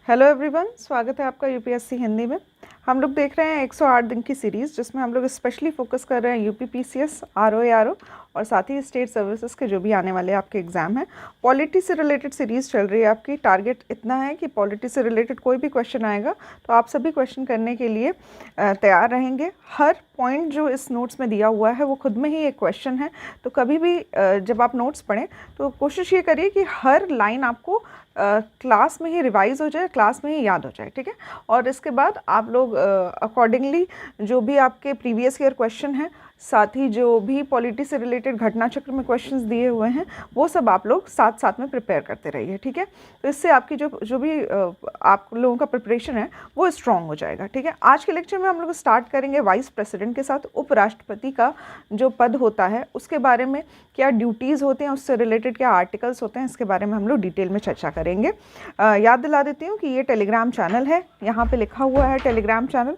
Hello everyone, स्वागत है आपका यूपीएससी हिंदी में। हम लोग देख रहे हैं 108 दिन की सीरीज़, जिसमें हम लोग स्पेशली फोकस कर रहे हैं यूपी पीसीएस, आरओ और साथ ही स्टेट सर्विसेज के जो भी आने वाले आपके एग्ज़ाम हैं। पॉलिटी से रिलेटेड सीरीज़ चल रही है आपकी। टारगेट इतना है कि पॉलिटी से रिलेटेड कोई भी क्वेश्चन आएगा तो आप सभी क्वेश्चन करने के लिए तैयार रहेंगे। हर पॉइंट जो इस नोट्स में दिया हुआ है वो खुद में ही एक क्वेश्चन है, तो कभी भी जब आप नोट्स पढ़ें तो कोशिश ये करिए कि हर लाइन आपको क्लास में ही रिवाइज हो जाए, क्लास में ही याद हो जाए, ठीक है। और इसके बाद आप लोग अकॉर्डिंगली जो भी आपके प्रीवियस ईयर क्वेश्चन हैं, साथ ही जो भी पॉलिटी से रिलेटेड घटना चक्र में क्वेश्चंस दिए हुए हैं, वो सब आप लोग साथ साथ में प्रिपेयर करते रहिए, ठीक है। तो इससे आपकी जो भी आप लोगों का प्रिपरेशन है वो स्ट्रॉन्ग हो जाएगा, ठीक है। आज के लेक्चर में हम लोग स्टार्ट करेंगे वाइस प्रेसिडेंट के साथ। उपराष्ट्रपति का जो पद होता है उसके बारे में क्या ड्यूटीज़ होते हैं, उससे रिलेटेड क्या आर्टिकल्स होते हैं, इसके बारे में हम लोग डिटेल में चर्चा करेंगे। याद दिला देती हूँ कि ये टेलीग्राम चैनल है, यहाँ पे लिखा हुआ है टेलीग्राम चैनल,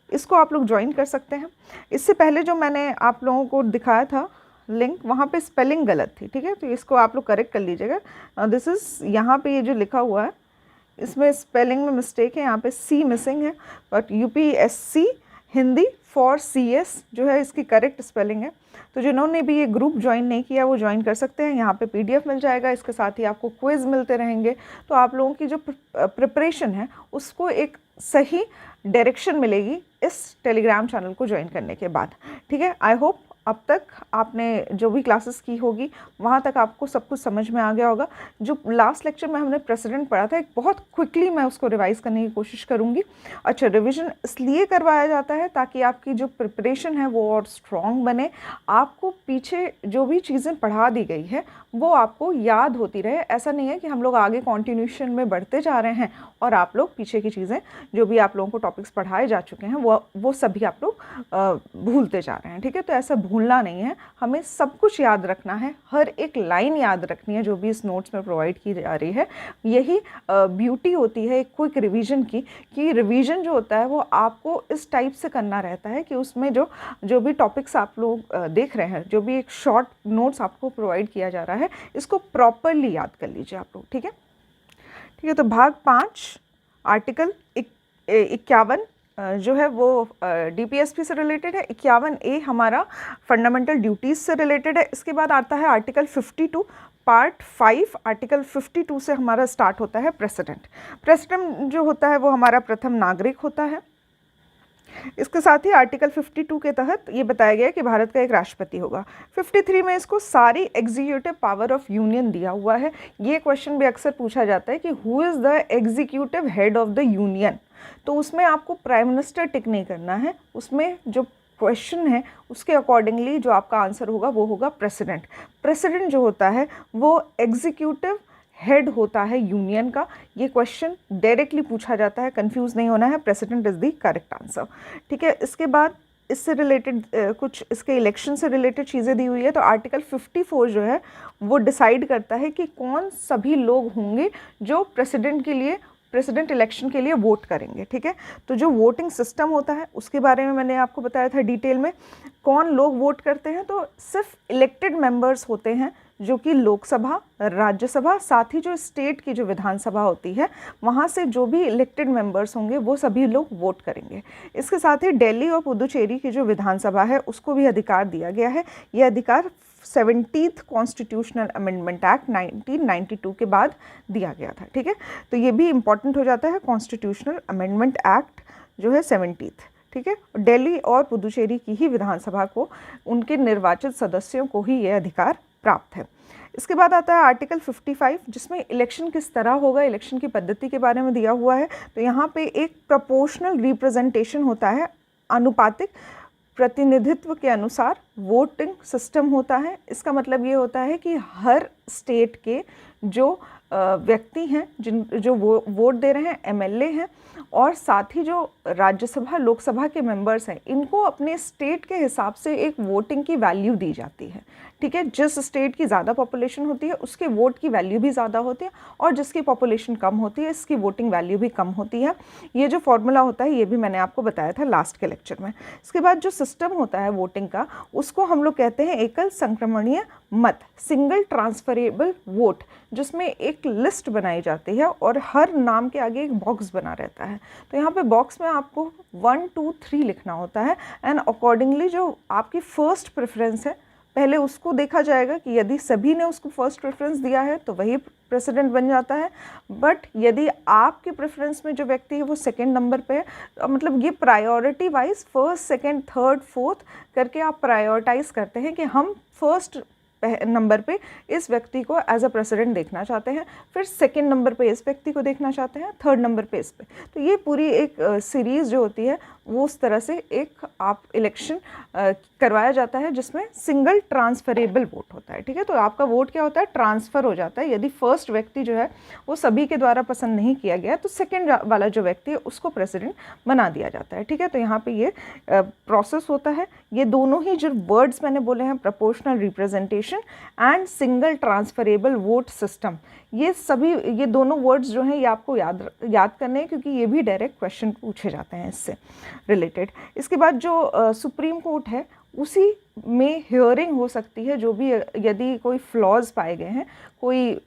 इसको आप लोग ज्वाइन कर सकते हैं। इससे पहले जो मैंने आप लोगों को दिखाया था लिंक, वहाँ पे स्पेलिंग गलत थी, ठीक है, तो इसको आप लोग करेक्ट कर लीजिएगा। दिस इज़, यहाँ पे ये जो लिखा हुआ है इसमें स्पेलिंग में मिस्टेक है, यहाँ पे सी मिसिंग है, but UPSC Hindi for CS जो है इसकी करेक्ट स्पेलिंग है। तो जिन्होंने भी ये ग्रुप ज्वाइन नहीं किया वो ज्वाइन कर सकते हैं। यहाँ पे पीडीएफ मिल जाएगा, इसके साथ ही आपको क्विज़ मिलते रहेंगे, तो आप लोगों की जो प्रिपरेशन है उसको एक सही डायरेक्शन मिलेगी इस टेलीग्राम चैनल को ज्वाइन करने के बाद, ठीक है। आई होप अब तक आपने जो भी क्लासेस की होगी वहाँ तक आपको सब कुछ समझ में आ गया होगा। जो लास्ट लेक्चर में हमने प्रेसिडेंट पढ़ा था, एक बहुत क्विकली मैं उसको रिवाइज़ करने की कोशिश करूँगी। अच्छा, रिवीजन इसलिए करवाया जाता है ताकि आपकी जो प्रिपरेशन है वो और स्ट्रॉन्ग बने, आपको पीछे जो भी चीज़ें पढ़ा दी गई है वो आपको याद होती रहे। ऐसा नहीं है कि हम लोग आगे कॉन्टिन्यूशन में बढ़ते जा रहे हैं और आप लोग पीछे की चीज़ें जो भी आप लोगों को टॉपिक्स पढ़ाए जा चुके हैं वो सभी आप लोग भूलते जा रहे हैं, ठीक है। तो ऐसा भूलना नहीं है, हमें सब कुछ याद रखना है, हर एक लाइन याद रखनी है जो भी इस नोट्स में प्रोवाइड की जा रही है। यही ब्यूटी होती है एक क्विक रिवीजन की, कि रिवीजन जो होता है वो आपको इस टाइप से करना रहता है कि उसमें जो भी टॉपिक्स आप लोग देख रहे हैं, जो भी एक शॉर्ट नोट्स आपको प्रोवाइड किया जा रहा है, इसको प्रॉपरली याद कर लीजिए आप लोग, ठीक है। ठीक है, तो भाग 5 आर्टिकल 51 जो है वो डीपीएसपी से रिलेटेड है। 51A हमारा फंडामेंटल ड्यूटीज़ से रिलेटेड है। इसके बाद आता है आर्टिकल 52 पार्ट 5। आर्टिकल 52 से हमारा स्टार्ट होता है प्रेसिडेंट। प्रेसिडेंट जो होता है वो हमारा प्रथम नागरिक होता है। इसके साथ ही आर्टिकल 52 के तहत ये बताया गया है कि भारत का एक राष्ट्रपति होगा। 53 में इसको सारी एग्जीक्यूटिव पावर ऑफ यूनियन दिया हुआ है। ये क्वेश्चन भी अक्सर पूछा जाता है कि who is the executive head of the union. तो उसमें आपको प्राइम मिनिस्टर टिक नहीं करना है, उसमें जो क्वेश्चन है उसके अकॉर्डिंगली जो आपका आंसर होगा वो होगा प्रेसिडेंट। प्रेसिडेंट जो होता है वो एग्जीक्यूटिव हेड होता है यूनियन का। ये क्वेश्चन डायरेक्टली पूछा जाता है, कंफ्यूज नहीं होना है, president is the correct answer, ठीक है। इसके बाद इससे रिलेटेड कुछ इसके इलेक्शन से रिलेटेड चीज़ें दी हुई है। तो आर्टिकल 54 जो है वो डिसाइड करता है कि कौन सभी लोग होंगे जो प्रेसिडेंट इलेक्शन के लिए वोट करेंगे, ठीक है। तो जो वोटिंग सिस्टम होता है उसके बारे में मैंने आपको बताया था डिटेल में। कौन लोग वोट करते हैं, तो सिर्फ इलेक्टेड मेंबर्स होते हैं जो कि लोकसभा, राज्यसभा, साथ ही जो स्टेट की जो विधानसभा होती है वहाँ से जो भी इलेक्टेड मेंबर्स होंगे वो सभी लोग वोट करेंगे। इसके साथ ही दिल्ली और पुदुचेरी की जो विधानसभा है उसको भी अधिकार दिया गया है। ये अधिकार 70th कॉन्स्टिट्यूशनल अमेंडमेंट एक्ट 1992 के बाद दिया गया था, ठीक है। तो ये भी इम्पॉर्टेंट हो जाता है, कॉन्स्टिट्यूशनल अमेंडमेंट एक्ट जो है 70th, ठीक है। दिल्ली और पुदुचेरी की ही विधानसभा को, उनके निर्वाचित सदस्यों को ही ये अधिकार प्राप्त है। इसके बाद आता है आर्टिकल 55 जिसमें इलेक्शन किस तरह होगा, इलेक्शन की पद्धति के बारे में दिया हुआ है। तो यहाँ पे एक प्रोपोर्शनल रिप्रेजेंटेशन होता है, अनुपातिक प्रतिनिधित्व के अनुसार वोटिंग सिस्टम होता है। इसका मतलब ये होता है कि हर स्टेट के जो व्यक्ति हैं जो वोट दे रहे हैं, एमएलए हैं, और साथ ही जो राज्यसभा लोकसभा के मेंबर्स हैं, इनको अपने स्टेट के हिसाब से एक वोटिंग की वैल्यू दी जाती है, ठीक है। जिस स्टेट की ज़्यादा पॉपुलेशन होती है उसके वोट की वैल्यू भी ज़्यादा होती है, और जिसकी पॉपुलेशन कम होती है इसकी वोटिंग वैल्यू भी कम होती है। ये जो फॉर्मूला होता है ये भी मैंने आपको बताया था लास्ट के लेक्चर में। इसके बाद जो सिस्टम होता है वोटिंग का, उसको हम लोग कहते हैं एकल संक्रमणीय मत, सिंगल ट्रांसफरेबल वोट, जिसमें एक लिस्ट बनाई जाती है और हर नाम के आगे एक बॉक्स बना रहता है। तो यहाँ पे बॉक्स में आपको 1 2 3 लिखना होता है, एंड अकॉर्डिंगली जो आपकी फ़र्स्ट प्रेफरेंस है पहले उसको देखा जाएगा कि यदि सभी ने उसको फर्स्ट प्रेफरेंस दिया है तो वही प्रेसिडेंट बन जाता है। बट यदि आपके प्रेफरेंस में जो व्यक्ति है वो सेकंड नंबर पे है, मतलब ये priority wise first second third fourth करके आप प्रायोरिटाइज करते हैं कि हम फर्स्ट नंबर पे इस व्यक्ति को एज अ प्रेसिडेंट देखना चाहते हैं, फिर सेकंड नंबर पे इस व्यक्ति को देखना चाहते हैं, थर्ड नंबर पे इस पे। तो ये पूरी एक सीरीज़ जो होती है वो उस तरह से एक आप इलेक्शन करवाया जाता है जिसमें सिंगल ट्रांसफरेबल वोट होता है। ठीक है, तो आपका वोट क्या होता है, ट्रांसफ़र हो जाता है। यदि फर्स्ट व्यक्ति जो है वो सभी के द्वारा पसंद नहीं किया गया तो सेकेंड वाला जो व्यक्ति है उसको प्रेसिडेंट बना दिया जाता है। ठीक है, तो यहाँ पे ये प्रोसेस होता है। ये दोनों ही जो वर्ड्स मैंने बोले हैं, proportional representation and single transferable vote system, ये दोनों वर्ड्स जो हैं ये आपको याद करने हैं, क्योंकि ये भी डायरेक्ट क्वेश्चन पूछे जाते हैं इससे रिलेटेड। इसके बाद जो सुप्रीम कोर्ट है उसी में हियरिंग हो सकती है, जो भी यदि कोई फ्लॉज पाए गए हैं, कोई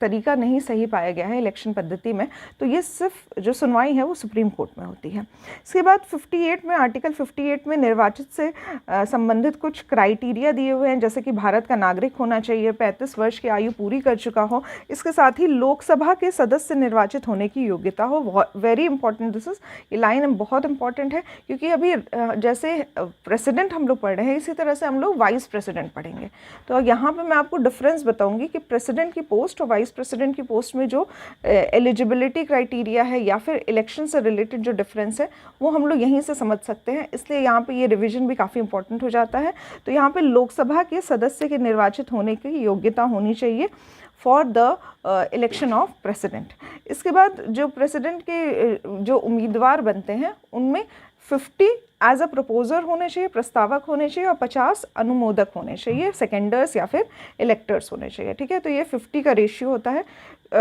तरीका नहीं सही पाया गया है इलेक्शन पद्धति में, तो ये सिर्फ जो सुनवाई है वो सुप्रीम कोर्ट में होती है। इसके बाद 58 में, आर्टिकल 58 में निर्वाचित से संबंधित कुछ क्राइटेरिया दिए हुए हैं, जैसे कि भारत का नागरिक होना चाहिए, 35 वर्ष की आयु पूरी कर चुका हो, इसके साथ ही लोकसभा के सदस्य निर्वाचित होने की योग्यता हो। वेरी इंपॉर्टेंट दिस इज, ये लाइन बहुत इंपॉर्टेंट है, क्योंकि अभी जैसे प्रेसिडेंट हम लोग पढ़ रहे हैं इसी तरह से हम लोग वाइस प्रेसिडेंट पढ़ेंगे। तो यहाँ पर मैं आपको डिफरेंस बताऊँगी कि प्रेसिडेंट की पोस्ट और वाइस प्रेसिडेंट की पोस्ट में जो एलिजिबिलिटी क्राइटेरिया है या फिर इलेक्शन से रिलेटेड जो डिफरेंस है वो हम लोग यहीं से समझ सकते हैं, इसलिए यहाँ पे ये रिवीजन भी काफ़ी इंपॉर्टेंट हो जाता है। तो यहाँ पे लोकसभा के सदस्य के निर्वाचित होने की योग्यता होनी चाहिए for the election of president. इसके बाद जो प्रेसिडेंट के जो उम्मीदवार बनते हैं उनमें 50 एज अ प्रपोजर होने चाहिए, प्रस्तावक होने चाहिए, और 50 अनुमोदक होने चाहिए, सेकेंडर्स या फिर इलेक्टर्स होने चाहिए। ठीक है, तो ये 50 का रेशियो होता है,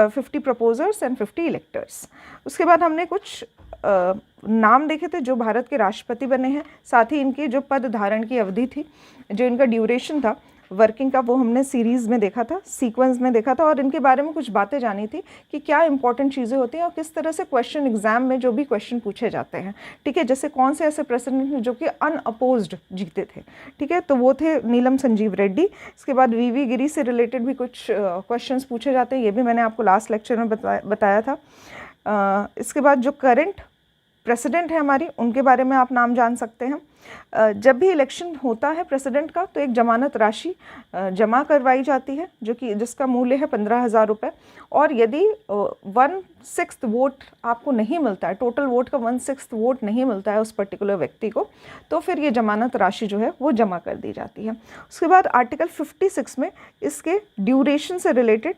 50 प्रपोजर्स एंड 50 इलेक्टर्स। उसके बाद हमने कुछ नाम देखे थे जो भारत के राष्ट्रपति बने हैं, साथ ही इनकी जो पद धारण की अवधि थी, जो इनका ड्यूरेशन था वर्किंग का, वो हमने सीरीज़ में देखा था, सीक्वेंस में देखा था, और इनके बारे में कुछ बातें जानी थी कि क्या इंपॉर्टेंट चीज़ें होती हैं और किस तरह से क्वेश्चन एग्जाम में जो भी क्वेश्चन पूछे जाते हैं। ठीक है, जैसे कौन से ऐसे प्रेसिडेंट हैं जो कि अनअपोज्ड जीते थे। ठीक है, तो वो थे नीलम संजीव रेड्डी। इसके बाद वीवी गिरी से रिलेटेड भी कुछ क्वेश्चंस पूछे जाते हैं, ये भी मैंने आपको लास्ट लेक्चर में बताया था। इसके बाद जो करंट प्रेसिडेंट है हमारी, उनके बारे में आप नाम जान सकते हैं। जब भी इलेक्शन होता है प्रेसिडेंट का तो एक जमानत राशि जमा करवाई जाती है, जो कि जिसका मूल्य है 15,000 रुपये, और यदि 1/6 वोट आपको नहीं मिलता है, टोटल वोट का 1/6 वोट नहीं मिलता है उस पर्टिकुलर व्यक्ति को, तो फिर ये जमानत राशि जो है वो जमा कर दी जाती है। उसके बाद आर्टिकल 56 में इसके ड्यूरेशन से रिलेटेड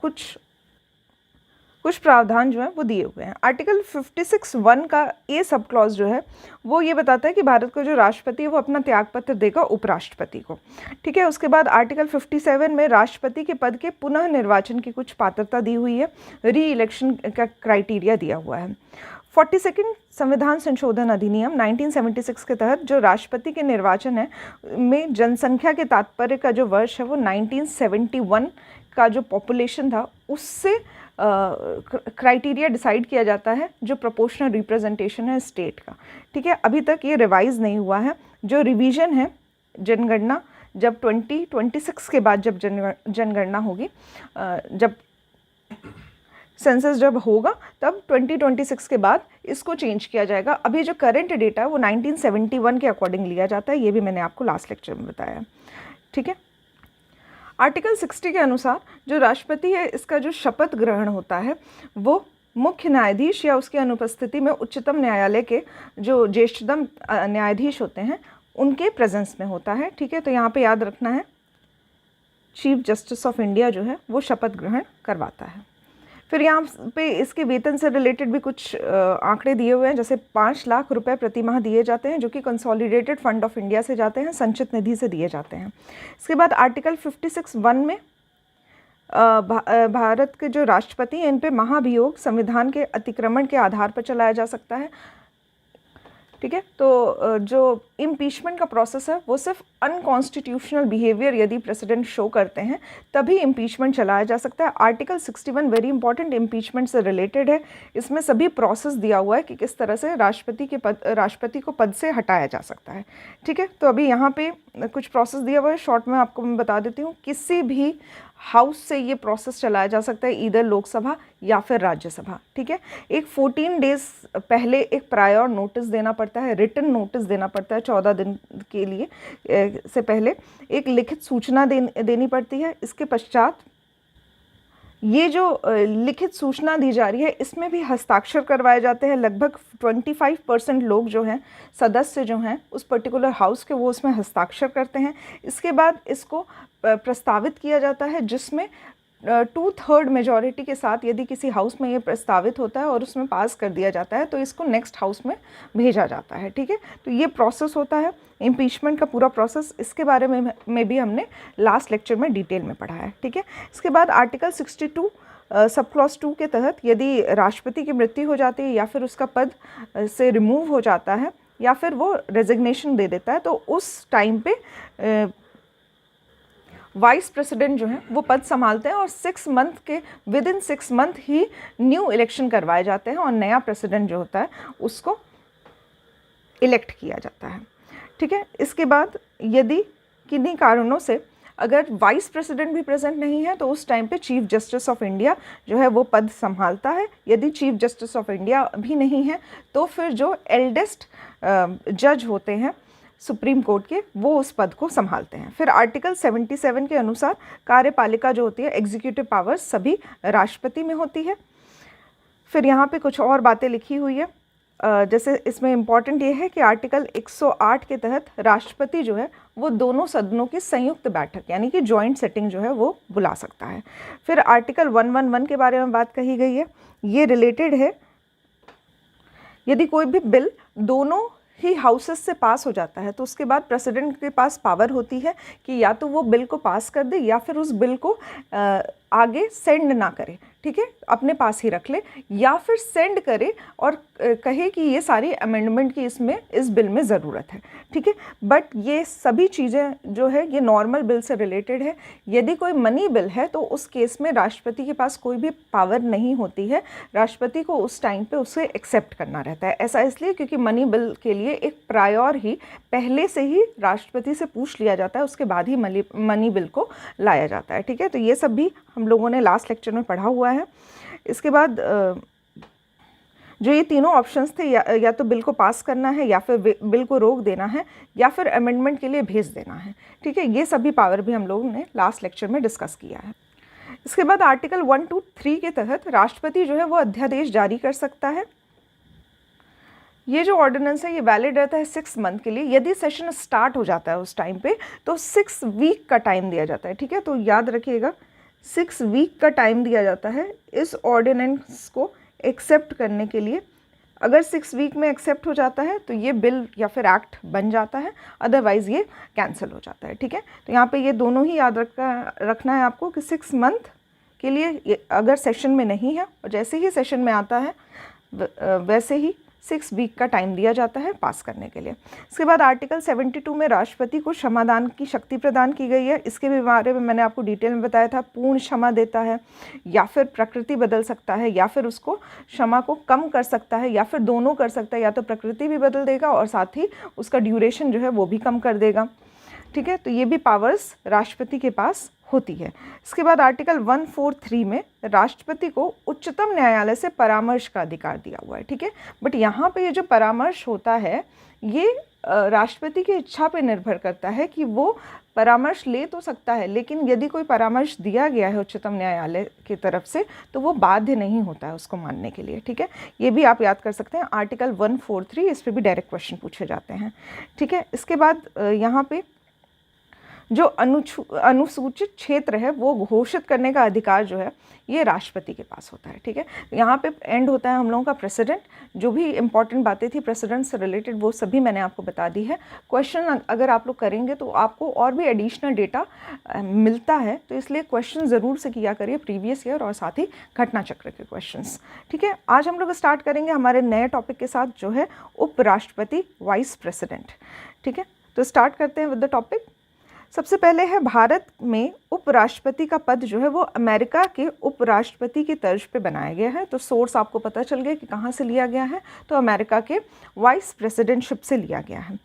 कुछ प्रावधान जो है वो दिए हुए हैं। आर्टिकल 56(1) का ए सब क्लॉज जो है वो ये बताता है कि भारत का जो राष्ट्रपति है वो अपना त्यागपत्र देगा उपराष्ट्रपति को। ठीक है, उसके बाद आर्टिकल 57 में राष्ट्रपति के पद के पुनः निर्वाचन की कुछ पात्रता दी हुई है, री इलेक्शन का क्राइटेरिया दिया हुआ है। 42वां संविधान संशोधन अधिनियम 1976 के तहत जो राष्ट्रपति के निर्वाचन है में जनसंख्या के तात्पर्य का जो वर्ष है वो 1971 का जो पॉपुलेशन था उससे क्राइटेरिया डिसाइड किया जाता है, जो प्रोपोर्शनल रिप्रेजेंटेशन है स्टेट का। ठीक है, अभी तक ये रिवाइज नहीं हुआ है। जो रिवीजन है जनगणना, जब 2026 के बाद जब जनगणना होगी, जब सेंसस जब होगा तब 2026 के बाद इसको चेंज किया जाएगा। अभी जो करंट डेटा है वो 1971 के अकॉर्डिंग लिया जाता है, ये भी मैंने आपको लास्ट लेक्चर में बताया। ठीक है, आर्टिकल 60 के अनुसार जो राष्ट्रपति है इसका जो शपथ ग्रहण होता है वो मुख्य न्यायाधीश या उसकी अनुपस्थिति में उच्चतम न्यायालय के जो ज्येष्ठतम न्यायाधीश होते हैं उनके प्रेजेंस में होता है। ठीक है, तो यहाँ पे याद रखना है चीफ जस्टिस ऑफ इंडिया जो है वो शपथ ग्रहण करवाता है। फिर यहाँ पे इसके वेतन से रिलेटेड भी कुछ आंकड़े दिए हुए हैं, जैसे 5 लाख रुपए प्रति माह दिए जाते हैं जो कि कंसोलिडेटेड फंड ऑफ इंडिया से जाते हैं, संचित निधि से दिए जाते हैं। इसके बाद आर्टिकल 56(1) में भारत के जो राष्ट्रपति हैं इन पे महाभियोग संविधान के अतिक्रमण के आधार पर चलाया जा सकता है। ठीक है, तो जो इम्पीचमेंट का प्रोसेस है वो सिर्फ अनकॉन्स्टिट्यूशनल बिहेवियर यदि प्रेसिडेंट शो करते हैं तभी इम्पीचमेंट चलाया जा सकता है। आर्टिकल 61 वेरी इंपॉर्टेंट, इम्पीचमेंट से रिलेटेड है। इसमें सभी प्रोसेस दिया हुआ है कि किस तरह से राष्ट्रपति को पद से हटाया जा सकता है। ठीक है, तो अभी यहाँ पे कुछ प्रोसेस दिया हुआ है, शॉर्ट में आपको मैं बता देती हूँ। किसी भी हाउस से ये प्रोसेस चलाया जा सकता है, इधर लोकसभा या फिर राज्यसभा। ठीक है, एक 14 डेज पहले एक प्रायर नोटिस देना पड़ता है, रिटन नोटिस देना पड़ता है 14 दिन के लिए से पहले एक लिखित सूचना देनी पड़ती है। इसके पश्चात ये जो लिखित सूचना दी जा रही है इसमें भी हस्ताक्षर करवाए जाते हैं। लगभग 25% लोग जो हैं, सदस्य जो हैं उस पर्टिकुलर हाउस के, वो उसमें हस्ताक्षर करते हैं। इसके बाद इसको प्रस्तावित किया जाता है, जिसमें 2/3 मेजॉरिटी के साथ यदि किसी हाउस में ये प्रस्तावित होता है और उसमें पास कर दिया जाता है तो इसको नेक्स्ट हाउस में भेजा जाता है। ठीक है, तो ये प्रोसेस होता है इम्पीचमेंट का पूरा प्रोसेस। इसके बारे में भी हमने लास्ट लेक्चर में डिटेल में पढ़ा है। ठीक है, इसके बाद आर्टिकल 62 सब क्लॉज 2 के तहत यदि राष्ट्रपति की मृत्यु हो जाती है या फिर उसका पद से रिमूव हो जाता है या फिर वो रेजिग्नेशन दे देता है तो उस टाइम पे वाइस प्रेसिडेंट जो है वो पद संभालते हैं और 6 मंथ के विदिन 6 मंथ ही न्यू इलेक्शन करवाए जाते हैं और नया प्रेसिडेंट जो होता है उसको इलेक्ट किया जाता है। ठीक है, इसके बाद यदि किन्हीं कारणों से अगर वाइस प्रेसिडेंट भी प्रेजेंट नहीं है तो उस टाइम पे चीफ जस्टिस ऑफ इंडिया जो है वो पद संभालता है। यदि चीफ जस्टिस ऑफ इंडिया भी नहीं है तो फिर जो एल्डेस्ट जज होते हैं सुप्रीम कोर्ट के, वो उस पद को संभालते हैं। फिर आर्टिकल 77 के अनुसार कार्यपालिका जो होती है, एग्जीक्यूटिव पावर्स, सभी राष्ट्रपति में होती है। फिर यहाँ पे कुछ और बातें लिखी हुई है, जैसे इसमें इम्पॉर्टेंट ये है कि आर्टिकल 108 के तहत राष्ट्रपति जो है वो दोनों सदनों की संयुक्त बैठक यानी कि जॉइंट सेटिंग जो है वो बुला सकता है। फिर आर्टिकल 111 के बारे में बात कही गई है, ये रिलेटेड है यदि कोई भी बिल दोनों ही हाउसेस से पास हो जाता है तो उसके बाद प्रेसिडेंट के पास पावर होती है कि या तो वो बिल को पास कर दे या फिर उस बिल को आगे सेंड ना करे। ठीक है, अपने पास ही रख ले, या फिर सेंड करे और कहे कि ये सारी अमेंडमेंट की इस बिल में ज़रूरत है। ठीक है, बट ये सभी चीज़ें जो है ये नॉर्मल बिल से रिलेटेड है। यदि कोई मनी बिल है तो उस केस में राष्ट्रपति के पास कोई भी पावर नहीं होती है, राष्ट्रपति को उस टाइम पे उसे एक्सेप्ट करना रहता है। ऐसा इसलिए क्योंकि मनी बिल के लिए एक प्रायर ही पहले से ही राष्ट्रपति से पूछ लिया जाता है, उसके बाद ही मनी बिल को लाया जाता है। ठीक है, तो ये सब भी हम लोगों ने लास्ट लेक्चर में पढ़ा हुआ है। इसके बाद जो ये तीनों ऑप्शंस थे, या तो बिल को पास करना है या फिर बिल को रोक देना है या फिर अमेंडमेंट के लिए भेज देना है। ठीक है, ये सभी पावर भी हम लोगों ने लास्ट लेक्चर में डिस्कस किया है। इसके बाद आर्टिकल 123 के तहत राष्ट्रपति जो है वो अध्यादेश जारी कर सकता है। ये जो ऑर्डिनेंस है ये वैलिड रहता है 6 मंथ के लिए। यदि सेशन स्टार्ट हो जाता है उस टाइम पे तो 6 वीक का टाइम दिया जाता है। ठीक है, तो याद रखिएगा 6 वीक का टाइम दिया जाता है इस ऑर्डिनेंस को एक्सेप्ट करने के लिए। अगर 6 वीक में एक्सेप्ट हो जाता है तो ये बिल या फिर एक्ट बन जाता है, अदरवाइज़ ये कैंसिल हो जाता है। ठीक है, तो यहाँ पे ये दोनों ही याद रखना है आपको कि 6 मंथ के लिए अगर सेशन में नहीं है और जैसे ही सेशन में आता है वैसे ही 6 वीक का टाइम दिया जाता है पास करने के लिए। इसके बाद आर्टिकल 72 में राष्ट्रपति को क्षमादान की शक्ति प्रदान की गई है। इसके भी बारे में मैंने आपको डिटेल में बताया था। पूर्ण क्षमा देता है या फिर प्रकृति बदल सकता है या फिर उसको क्षमा को कम कर सकता है या फिर दोनों कर सकता है, या तो प्रकृति भी बदल देगा और साथ ही उसका ड्यूरेशन जो है वो भी कम कर देगा। ठीक है, तो ये भी पावर्स राष्ट्रपति के पास होती है। इसके बाद आर्टिकल 143 में राष्ट्रपति को उच्चतम न्यायालय से परामर्श का अधिकार दिया हुआ है। ठीक है, बट यहाँ पे ये जो परामर्श होता है ये राष्ट्रपति की इच्छा पे निर्भर करता है कि वो परामर्श ले तो सकता है, लेकिन यदि कोई परामर्श दिया गया है उच्चतम न्यायालय की तरफ से तो वो बाध्य नहीं होता है उसको मानने के लिए। ठीक है, ये भी आप याद कर सकते हैं। आर्टिकल 143, इस पर भी डायरेक्ट क्वेश्चन पूछे जाते हैं। ठीक है, इसके बाद यहाँ पे जो अनुसूचित क्षेत्र है वो घोषित करने का अधिकार जो है ये राष्ट्रपति के पास होता है। ठीक है, यहाँ पे एंड होता है हम लोगों का प्रेसिडेंट। जो भी इंपॉर्टेंट बातें थी प्रेसिडेंट से रिलेटेड वो सभी मैंने आपको बता दी है। क्वेश्चन अगर आप लोग करेंगे तो आपको और भी एडिशनल डेटा मिलता है, तो इसलिए क्वेश्चन ज़रूर से किया करिए प्रीवियस ईयर और साथ ही घटना चक्र के क्वेश्चंस। ठीक है, आज हम लोग स्टार्ट करेंगे हमारे नए टॉपिक के साथ जो है उपराष्ट्रपति, वाइस प्रेसिडेंट। ठीक है, तो स्टार्ट करते हैं विद द टॉपिक। सबसे पहले है भारत में उपराष्ट्रपति का पद जो है वो अमेरिका के उपराष्ट्रपति की तर्ज पे बनाया गया है। तो सोर्स आपको पता चल गया कि कहाँ से लिया गया है, तो अमेरिका के वाइस प्रेसिडेंटशिप से लिया गया है।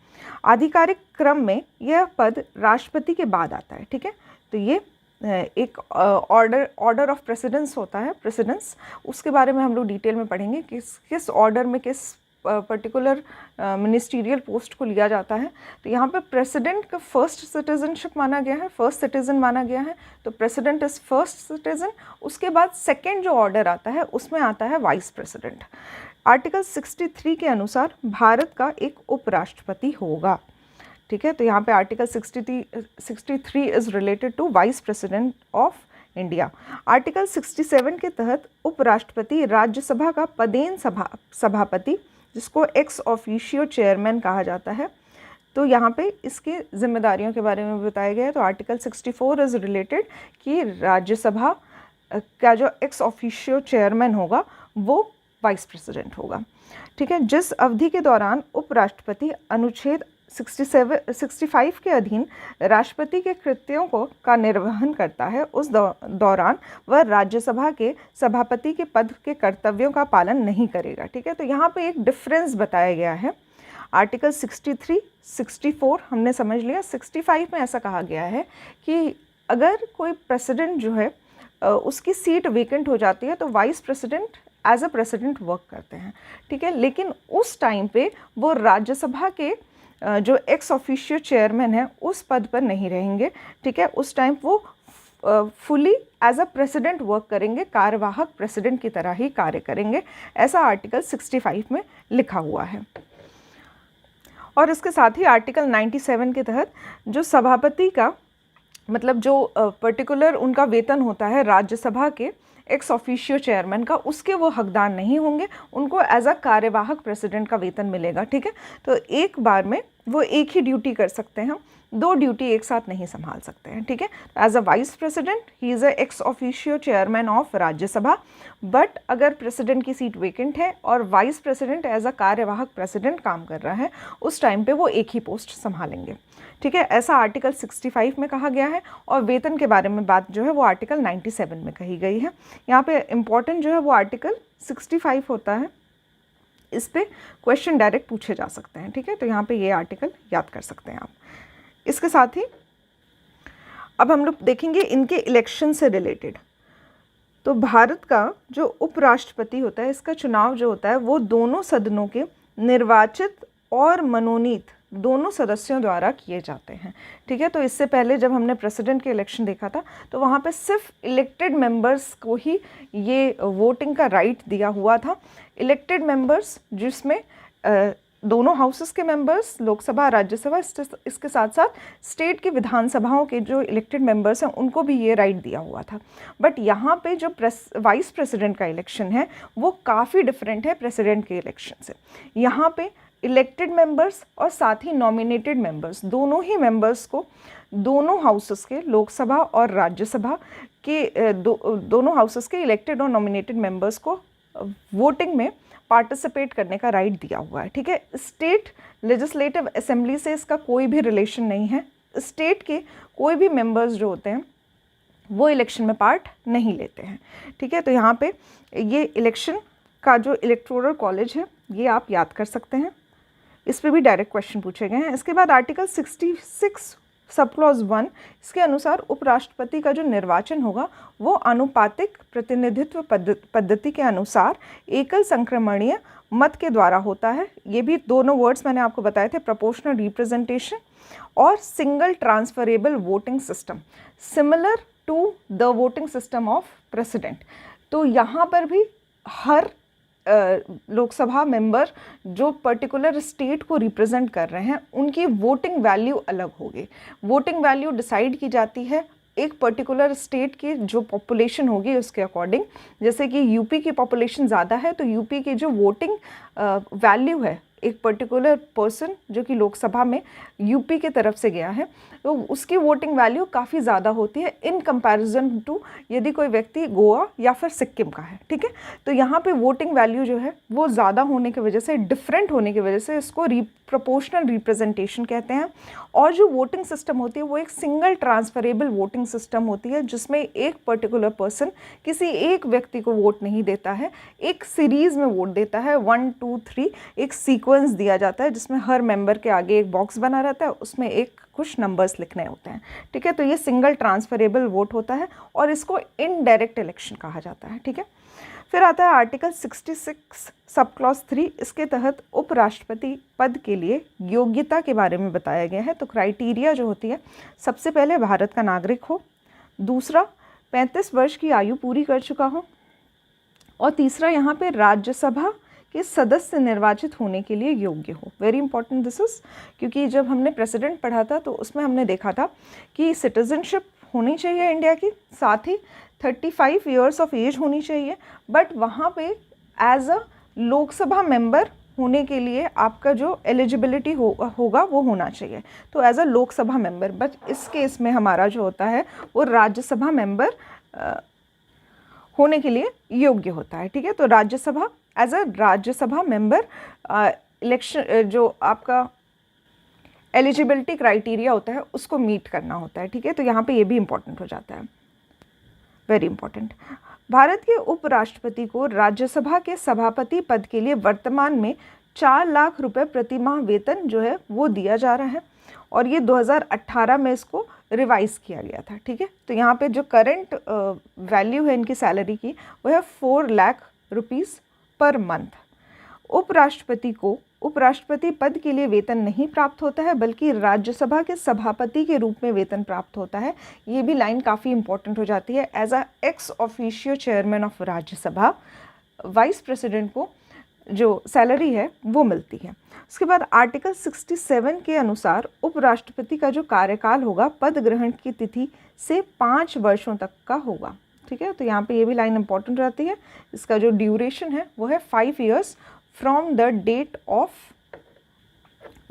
आधिकारिक क्रम में यह पद राष्ट्रपति के बाद आता है। ठीक है, तो ये एक ऑर्डर ऑफ प्रेसिडेंस होता है, प्रेसिडेंस, उसके बारे में हम लोग डिटेल में पढ़ेंगे किस ऑर्डर में किस पर्टिकुलर मिनिस्टीरियल पोस्ट को लिया जाता है। तो यहाँ पे प्रेसिडेंट का फर्स्ट सिटीजनशिप माना गया है, फर्स्ट सिटीजन माना गया है, तो प्रेसिडेंट इज़ फर्स्ट सिटीजन। उसके बाद सेकेंड जो ऑर्डर आता है उसमें आता है वाइस प्रेसिडेंट। आर्टिकल 63 के अनुसार भारत का एक उपराष्ट्रपति होगा। ठीक है, तो यहाँ पे article 63 is related to vice president of India. Article 67 के तहत उपराष्ट्रपति राज्यसभा का पदेन सभापति, जिसको एक्स ऑफिशियो चेयरमैन कहा जाता है, तो यहाँ पे इसकी जिम्मेदारियों के बारे में बताया गया है। तो आर्टिकल 64 इज़ रिलेटेड कि राज्यसभा का जो एक्स ऑफिशियो चेयरमैन होगा वो वाइस प्रेसिडेंट होगा। ठीक है, जिस अवधि के दौरान उपराष्ट्रपति अनुच्छेद 65 के अधीन राष्ट्रपति के कृत्यों का निर्वहन करता है, उस दौरान वह राज्यसभा के सभापति के पद के कर्तव्यों का पालन नहीं करेगा। ठीक है, तो यहाँ पे एक डिफरेंस बताया गया है। आर्टिकल 63, 64 हमने समझ लिया। 65 में ऐसा कहा गया है कि अगर कोई प्रेसिडेंट जो है उसकी सीट वेकेंट हो जाती है तो vice president as a president work करते हैं। ठीक है, लेकिन उस टाइम पे वो राज्यसभा के जो एक्स ऑफिशियो चेयरमैन है उस पद पर नहीं रहेंगे। ठीक है, उस टाइम वो fully as a president work करेंगे, कार्यवाहक प्रेसिडेंट की तरह ही कार्य करेंगे, ऐसा आर्टिकल 65 में लिखा हुआ है। और इसके साथ ही आर्टिकल 97 के तहत जो सभापति का मतलब जो पर्टिकुलर उनका वेतन होता है राज्यसभा के एक्स ऑफिशियो चेयरमैन का, उसके वो हकदार नहीं होंगे, उनको एज अ कार्यवाहक प्रेसिडेंट का वेतन मिलेगा। ठीक है, तो एक बार में वो एक ही ड्यूटी कर सकते हैं, दो ड्यूटी एक साथ नहीं संभाल सकते हैं। ठीक है, as a vice president he is a ex officio chairman of Rajya Sabha, but अगर प्रेसिडेंट की सीट वेकेंट है और वाइस प्रेसिडेंट एज अ कार्यवाहक प्रेसिडेंट काम कर रहा है, उस टाइम पे वो एक ही पोस्ट संभालेंगे। ठीक है, ऐसा आर्टिकल 65 में कहा गया है। और वेतन के बारे में बात जो है वो आर्टिकल 97 में कही गई है। यहाँ पे इम्पॉर्टेंट जो है वो आर्टिकल 65 होता है, इस पे क्वेश्चन डायरेक्ट पूछे जा सकते हैं। ठीक है, तो यहाँ पे ये आर्टिकल याद कर सकते हैं आप। इसके साथ ही अब हम लोग देखेंगे इनके इलेक्शन से रिलेटेड। तो भारत का जो उपराष्ट्रपति होता है, इसका चुनाव जो होता है वो दोनों सदनों के निर्वाचित और मनोनीत दोनों सदस्यों द्वारा किए जाते हैं। ठीक है, तो इससे पहले जब हमने प्रेसिडेंट के इलेक्शन देखा था तो वहाँ पे सिर्फ इलेक्टेड मेंबर्स को ही ये वोटिंग का राइट दिया हुआ था। इलेक्टेड मेंबर्स जिसमें दोनों हाउसेस के मेंबर्स, लोकसभा, राज्यसभा, इसके साथ साथ स्टेट की विधानसभाओं के जो इलेक्टेड मेंबर्स हैं उनको भी ये राइट दिया हुआ था। बट यहाँ पे जो वाइस प्रेसिडेंट का इलेक्शन है वो काफ़ी डिफरेंट है प्रेसिडेंट के इलेक्शन से। यहाँ पे इलेक्टेड मेंबर्स और साथ ही नॉमिनेटेड मेंबर्स, दोनों ही मेंबर्स को दोनों हाउसेस के, लोकसभा और राज्यसभा के दोनों हाउसेस के इलेक्टेड और नॉमिनेटेड मेंबर्स को वोटिंग में पार्टिसिपेट करने का राइट दिया हुआ है। ठीक है, स्टेट लेजिस्लेटिव असेंबली से इसका कोई भी रिलेशन नहीं है। स्टेट के कोई भी मेंबर्स जो होते हैं वो इलेक्शन में पार्ट नहीं लेते हैं। ठीक है, तो यहाँ पे ये इलेक्शन का जो इलेक्टोरल कॉलेज है ये आप याद कर सकते हैं, इस पर भी डायरेक्ट क्वेश्चन पूछे गए हैं। इसके बाद आर्टिकल 66 सब क्लॉज 1, इसके अनुसार उपराष्ट्रपति का जो निर्वाचन होगा वो अनुपातिक प्रतिनिधित्व पद्धति के अनुसार एकल संक्रमणीय मत के द्वारा होता है। ये भी दोनों वर्ड्स मैंने आपको बताए थे, प्रोपोर्शनल रिप्रेजेंटेशन और single transferable voting system, similar to the voting system of president. तो यहाँ पर भी हर लोकसभा मेंबर जो पर्टिकुलर स्टेट को रिप्रेजेंट कर रहे हैं उनकी वोटिंग वैल्यू अलग होगी। वोटिंग वैल्यू डिसाइड की जाती है एक पर्टिकुलर स्टेट की जो पॉपुलेशन होगी उसके अकॉर्डिंग। जैसे कि यूपी की पॉपुलेशन ज़्यादा है तो यूपी की जो वोटिंग वैल्यू है, एक पर्टिकुलर पर्सन जो कि लोकसभा में यूपी के तरफ से गया है तो उसकी वोटिंग वैल्यू काफ़ी ज़्यादा होती है इन कंपैरिजन टू यदि कोई व्यक्ति गोवा या फिर सिक्किम का है। ठीक है, तो यहाँ पे वोटिंग वैल्यू जो है वो ज़्यादा होने की वजह से, डिफरेंट होने की वजह से इसको प्रोपोर्शनल रिप्रेजेंटेशन कहते हैं। और जो वोटिंग सिस्टम होती है वो एक सिंगल ट्रांसफरेबल वोटिंग सिस्टम होती है जिसमें एक पर्टिकुलर पर्सन किसी एक व्यक्ति को वोट नहीं देता है, एक सीरीज़ में वोट देता है, 1 2 3 एक सीक्वेंस दिया जाता है जिसमें हर मेंबर के आगे एक बॉक्स बना रहता है, उसमें एक कुछ नंबर्स लिखने होते हैं। ठीक है, तो ये सिंगल ट्रांसफरेबल वोट होता है और इसको इनडायरेक्ट इलेक्शन कहा जाता है। ठीक है, फिर आता है आर्टिकल 66 सब क्लॉज 3। इसके तहत उपराष्ट्रपति पद के लिए योग्यता के बारे में बताया गया है। तो क्राइटेरिया जो होती है, सबसे पहले भारत का नागरिक हो, दूसरा 35 वर्ष की आयु पूरी कर चुका हो, और तीसरा यहाँ पे राज्यसभा के सदस्य निर्वाचित होने के लिए योग्य हो। वेरी इंपॉर्टेंट दिस इज, क्योंकि जब हमने प्रेसिडेंट पढ़ा था तो उसमें हमने देखा था कि सिटीजनशिप होनी चाहिए इंडिया की, साथ ही 35 ईयर्स ऑफ एज होनी चाहिए, बट वहाँ पे एज अ लोकसभा मेंबर होने के लिए आपका जो एलिजिबिलिटी होगा वो होना चाहिए। तो as a Lok Sabha member, but इस केस में हमारा जो होता है वो राज्यसभा मेंबर होने के लिए योग्य होता है। ठीक है, तो Rajya Sabha as a Rajya Sabha member election जो आपका एलिजिबिलिटी क्राइटेरिया होता है उसको मीट करना होता है। ठीक है, तो यहाँ पे ये भी इम्पोर्टेंट हो जाता है, वेरी इंपॉर्टेंट। भारत के उपराष्ट्रपति को राज्यसभा के सभापति पद के लिए वर्तमान में 4 लाख रुपए प्रति माह वेतन जो है वो दिया जा रहा है, और ये 2018 में इसको रिवाइज किया गया था। ठीक है, तो यहाँ पे जो करंट वैल्यू है इनकी सैलरी की वो है 4 लाख रुपीज़ पर मंथ। उपराष्ट्रपति को उपराष्ट्रपति पद के लिए वेतन नहीं प्राप्त होता है, बल्कि राज्यसभा के सभापति के रूप में वेतन प्राप्त होता है। ये भी लाइन काफ़ी इंपॉर्टेंट हो जाती है। As a ex officio chairman of Rajya Sabha, vice president को जो सैलरी है वो मिलती है। उसके बाद आर्टिकल 67 के अनुसार उपराष्ट्रपति का जो कार्यकाल होगा पद ग्रहण की तिथि से 5 वर्षों तक का होगा। ठीक है, तो यहाँ पे ये भी लाइन इंपॉर्टेंट रहती है। इसका जो ड्यूरेशन है वो है 5 years from the date of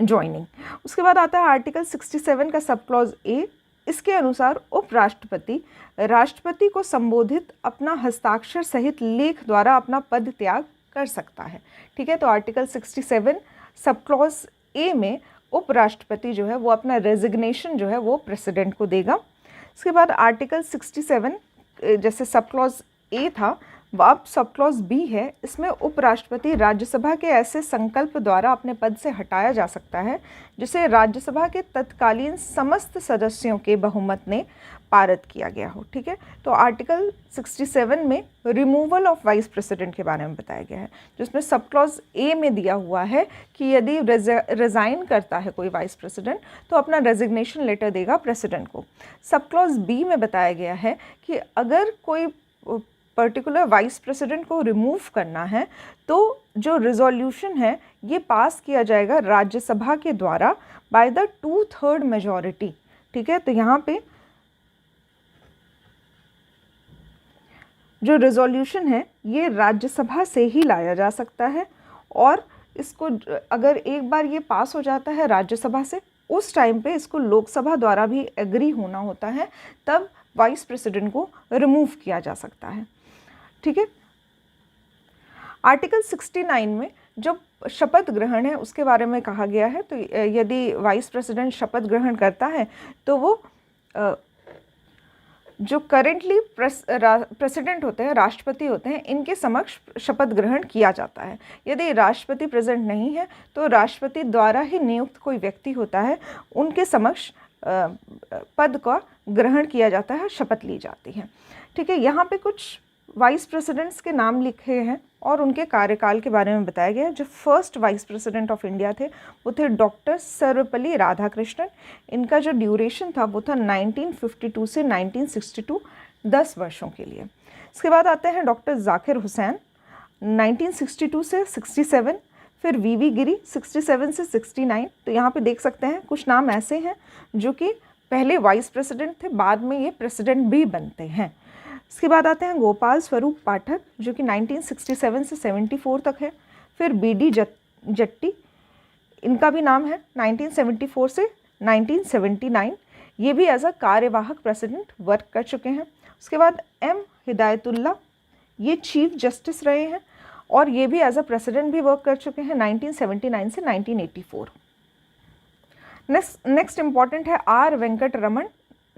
joining. उसके बाद आता है आर्टिकल 67 का सब क्लॉज ए। इसके अनुसार उपराष्ट्रपति राष्ट्रपति को संबोधित अपना हस्ताक्षर सहित लेख द्वारा अपना पद त्याग कर सकता है। ठीक है, तो आर्टिकल 67 सब क्लॉज ए में उपराष्ट्रपति जो है वो अपना रेजिग्नेशन जो है वो प्रेसिडेंट को देगा। उसके बाद आर्टिकल 67 जैसे सब क्लॉज ए था, अब सब क्लॉज बी है। इसमें उपराष्ट्रपति राज्यसभा के ऐसे संकल्प द्वारा अपने पद से हटाया जा सकता है जिसे राज्यसभा के तत्कालीन समस्त सदस्यों के बहुमत ने पारित किया गया हो। ठीक है, तो आर्टिकल 67 में रिमूवल ऑफ वाइस प्रेसिडेंट के बारे में बताया गया है, जिसमें सब क्लॉज ए में दिया हुआ है कि यदि रिज़ाइन करता है कोई वाइस प्रेसिडेंट तो अपना रेजिग्नेशन लेटर देगा प्रेसिडेंट को। सब क्लॉज बी में बताया गया है कि अगर कोई पर्टिकुलर वाइस प्रेसिडेंट को रिमूव करना है तो जो रिजोल्यूशन है ये पास किया जाएगा राज्यसभा के द्वारा बाय द 2/3 मेजॉरिटी। ठीक है, तो यहाँ पे जो रिजोल्यूशन है ये राज्यसभा से ही लाया जा सकता है, और इसको अगर एक बार ये पास हो जाता है राज्यसभा से, उस टाइम पे इसको लोकसभा द्वारा भी एग्री होना होता है, तब वाइस प्रेसिडेंट को रिमूव किया जा सकता है। ठीक है, आर्टिकल 69 में जब शपथ ग्रहण है उसके बारे में कहा गया है। तो यदि वाइस प्रेसिडेंट शपथ ग्रहण करता है तो वो जो करेंटली प्रेसिडेंट होते हैं, राष्ट्रपति होते हैं, इनके समक्ष शपथ ग्रहण किया जाता है। यदि राष्ट्रपति प्रेजेंट नहीं है तो राष्ट्रपति द्वारा ही नियुक्त कोई व्यक्ति होता है, उनके समक्ष पद का ग्रहण किया जाता है, शपथ ली जाती है। ठीक है, यहाँ पे कुछ वाइस प्रेसिडेंट्स के नाम लिखे हैं और उनके कार्यकाल के बारे में बताया गया है। जो first vice president of India थे वो थे डॉक्टर सर्वपल्ली राधाकृष्णन। इनका जो ड्यूरेशन था वो था 1952 से 1962, 10 वर्षों के लिए। इसके बाद आते हैं डॉक्टर जाकिर हुसैन, 1962 से 67, फिर वीवी गिरी 67 से 69। तो यहाँ पे देख सकते हैं कुछ नाम ऐसे हैं जो कि पहले वाइस प्रेसिडेंट थे, बाद में ये प्रेसिडेंट भी बनते हैं। इसके बाद आते हैं गोपाल स्वरूप पाठक जो कि 1967 से 74 तक है। फिर बीडी जट्टी, इनका भी नाम है 1974 से 1979, ये भी एज अ कार्यवाहक प्रेसिडेंट वर्क कर चुके हैं। उसके बाद एम हिदायतुल्ला, ये चीफ जस्टिस रहे हैं और ये भी एज अ प्रेसिडेंट भी वर्क कर चुके हैं 1979 से 1984। नेक्स्ट इम्पॉर्टेंट है आर वेंकट रमन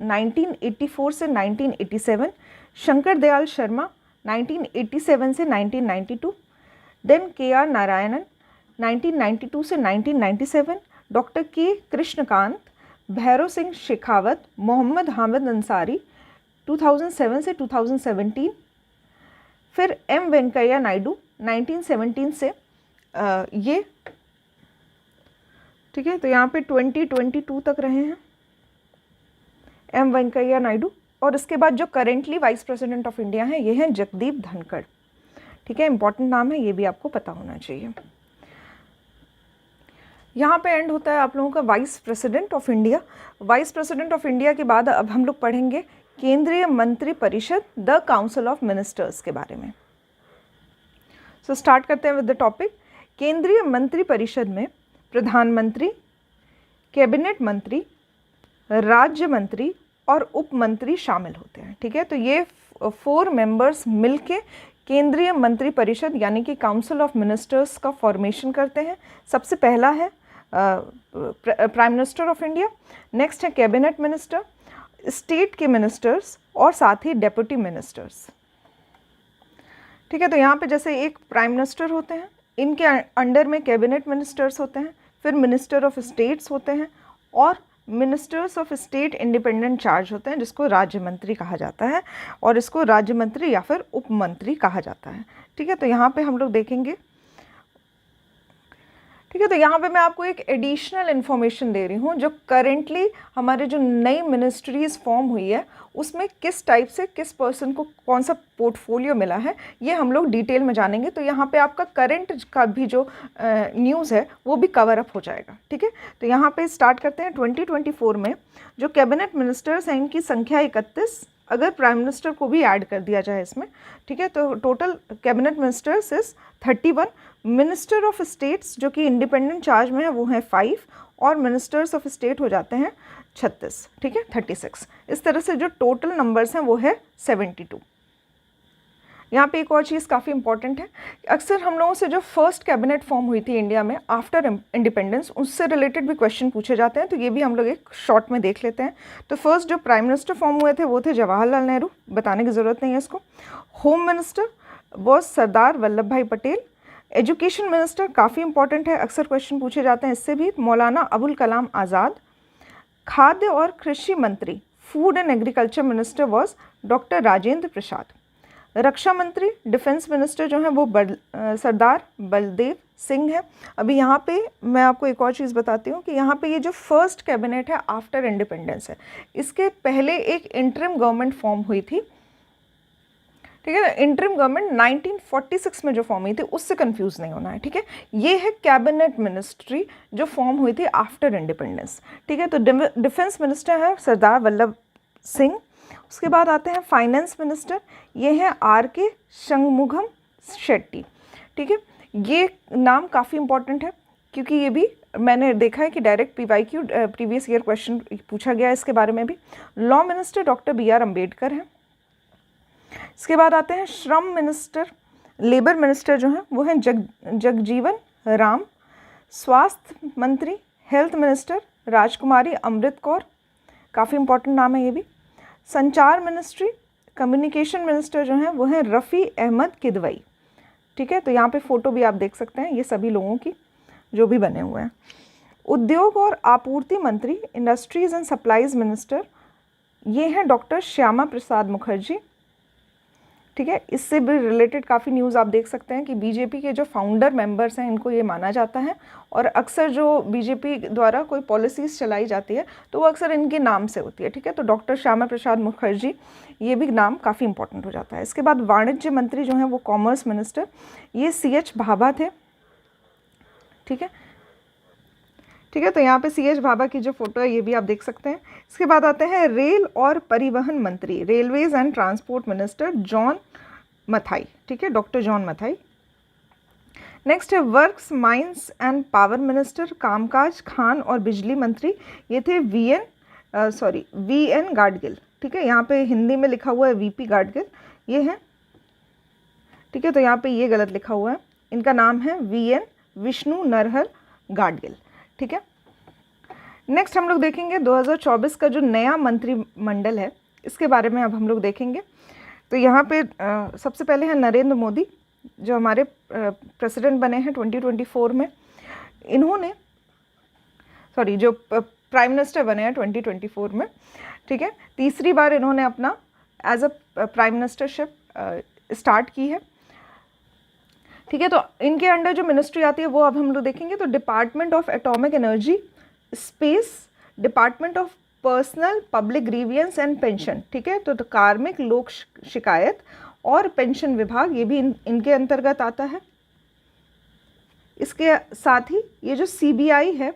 1984 से 1987, शंकर दयाल शर्मा 1987 से 1992, देन के आर नारायणन 1992 से 1997, डॉक्टर के कृष्णकांत, भैरव सिंह शेखावत, मोहम्मद हामिद अंसारी 2007 से 2017, फिर एम वेंकैया नायडू 1917 से ये, ठीक है। तो यहाँ पे 2022 तक रहे हैं एम वेंकैया नायडू। और इसके बाद जो currently vice president of India हैं ये हैं जगदीप धनखड़, ठीक है, इंपॉर्टेंट नाम है, ये भी आपको पता होना चाहिए। यहाँ पे एंड होता है आप लोगों का vice president of India. Vice president of India के बाद अब हम लोग पढ़ेंगे केंद्रीय मंत्री परिषद, द काउंसिल ऑफ मिनिस्टर्स के बारे में। सो स्टार्ट करते हैं विद द टॉपिक। केंद्रीय मंत्री परिषद में प्रधानमंत्री, कैबिनेट मंत्री, राज्य मंत्री और उप मंत्री शामिल होते हैं, ठीक है। तो ये 4 मेंबर्स मिलके केंद्रीय मंत्री परिषद यानी कि काउंसिल ऑफ मिनिस्टर्स का फॉर्मेशन करते हैं। सबसे पहला है prime minister of India, next है कैबिनेट मिनिस्टर, स्टेट के मिनिस्टर्स और साथ ही डेप्यूटी मिनिस्टर्स, ठीक है। तो यहाँ पे जैसे एक प्राइम मिनिस्टर होते हैं, इनके अंडर में कैबिनेट मिनिस्टर्स होते हैं, फिर मिनिस्टर ऑफ स्टेट्स होते हैं और ministers of state independent charge होते हैं जिसको राज्य मंत्री कहा जाता है और इसको राज्य मंत्री या फिर उप मंत्री कहा जाता है, ठीक है। तो यहाँ पे हम लोग देखेंगे, ठीक है। तो यहाँ पे मैं आपको एक एडिशनल इन्फॉर्मेशन दे रही हूँ जो करेंटली हमारे जो नई मिनिस्ट्रीज़ फॉर्म हुई है उसमें किस टाइप से किस पर्सन को कौन सा पोर्टफोलियो मिला है, ये हम लोग डिटेल में जानेंगे। तो यहाँ पे आपका करंट का भी जो न्यूज़ है वो भी कवर अप हो जाएगा, ठीक है। तो यहाँ पे स्टार्ट करते हैं 2024 में जो कैबिनेट मिनिस्टर्स हैं इनकी संख्या 31, अगर प्राइम मिनिस्टर को भी ऐड कर दिया जाए इसमें, ठीक है। तो total cabinet ministers is 31, minister of states जो कि इंडिपेंडेंट चार्ज में है वो हैं 5 और मिनिस्टर्स ऑफ स्टेट हो जाते हैं 36, ठीक है, 36। इस तरह से जो टोटल नंबर्स हैं वो है 72। यहाँ पे एक और चीज़ काफ़ी इंपॉर्टेंट है, अक्सर हम लोगों से जो फर्स्ट कैबिनेट फॉर्म हुई थी इंडिया में आफ्टर इंडिपेंडेंस उससे रिलेटेड भी क्वेश्चन पूछे जाते हैं, तो ये भी हम लोग एक शॉर्ट में देख लेते हैं। तो फर्स्ट जो प्राइम मिनिस्टर फॉर्म हुए थे वो थे जवाहरलाल नेहरू, बताने की ज़रूरत नहीं है इसको। होम मिनिस्टर वो सरदार वल्लभ भाई पटेल। एजुकेशन मिनिस्टर काफ़ी इंपॉर्टेंट है, अक्सर क्वेश्चन पूछे जाते हैं इससे भी, मौलाना अबुल कलाम आज़ाद। खाद्य और कृषि मंत्री food and agriculture minister was doctor Rajendra Prasad. रक्षा मंत्री डिफेंस मिनिस्टर जो हैं वो सरदार बलदेव सिंह है। अभी यहाँ पे मैं आपको एक और चीज़ बताती हूँ कि यहाँ पे ये जो फर्स्ट कैबिनेट है आफ्टर इंडिपेंडेंस है, इसके पहले एक इंटरिम गवर्नमेंट फॉर्म हुई थी, ठीक है। इंटरिम गवर्नमेंट 1946 में जो फॉर्म हुई थी उससे कंफ्यूज नहीं होना है, ठीक है। ये है कैबिनेट मिनिस्ट्री जो फॉर्म हुई थी आफ्टर इंडिपेंडेंस, ठीक है। तो डिफेंस मिनिस्टर है सरदार वल्लभ सिंह। उसके बाद आते हैं फाइनेंस मिनिस्टर, ये हैं आर के शंमुगम शेट्टी, ठीक है। ये नाम काफ़ी इंपॉर्टेंट है क्योंकि ये भी मैंने देखा है कि direct PYQ previous year question पूछा गया है इसके बारे में भी। Law minister doctor BR Ambedkar हैं। इसके बाद आते हैं श्रम मिनिस्टर, लेबर मिनिस्टर जो हैं वो हैं जगजीवन राम। स्वास्थ्य मंत्री हेल्थ मिनिस्टर राजकुमारी अमृत कौर, काफ़ी इंपॉर्टेंट नाम है ये भी। संचार मिनिस्ट्री कम्युनिकेशन मिनिस्टर जो हैं वो हैं रफ़ी अहमद किदवई, ठीक है। तो यहाँ पे फ़ोटो भी आप देख सकते हैं ये सभी लोगों की जो भी बने हुए हैं। उद्योग और आपूर्ति मंत्री इंडस्ट्रीज़ एंड सप्लाईज मिनिस्टर ये हैं डॉक्टर श्यामा प्रसाद मुखर्जी। ठीक है। इससे भी रिलेटेड काफ़ी न्यूज़ आप देख सकते हैं कि बीजेपी के जो फाउंडर मेंबर्स हैं इनको ये माना जाता है, और अक्सर जो बीजेपी द्वारा कोई पॉलिसीज़ चलाई जाती है तो वो अक्सर इनके नाम से होती है। ठीक है, तो डॉक्टर श्यामा प्रसाद मुखर्जी, ये भी नाम काफ़ी इंपॉर्टेंट हो जाता है। इसके बाद वाणिज्य मंत्री जो हैं वो कॉमर्स मिनिस्टर, ये CH भाभा थे। ठीक है, ठीक है, तो यहाँ पे CH भाभा की जो फोटो है ये भी आप देख सकते हैं। इसके बाद आते हैं रेल और परिवहन मंत्री, railways and transport minister John Mathai. ठीक है, डॉक्टर जॉन मथाई। नेक्स्ट है works mines and power minister, कामकाज, खान और बिजली मंत्री, ये थे VN गाडगिल। ठीक है, यहाँ पे हिंदी में लिखा हुआ है VP गाडगिल, ये है। ठीक है, तो यहाँ पे ये गलत लिखा हुआ है, इनका नाम है VN विष्णु नरहर गाडगिल। ठीक है, नेक्स्ट हम लोग देखेंगे 2024 का जो नया मंत्रिमंडल है इसके बारे में अब हम लोग देखेंगे। तो यहाँ पे सबसे पहले है नरेंद्र मोदी, जो हमारे प्रेसिडेंट बने हैं 2024 में। इन्होंने जो प्राइम मिनिस्टर बने हैं 2024 में। ठीक है, तीसरी बार इन्होंने अपना as a prime ministership start की है। ठीक है, तो इनके अंडर जो मिनिस्ट्री आती है वो अब हम लोग देखेंगे। तो department of atomic energy, space, department of personnel public grievance and pension. ठीक है, तो कार्मिक लोक शिकायत और पेंशन विभाग, ये भी इनके अंतर्गत आता है। इसके साथ ही ये जो CBI है,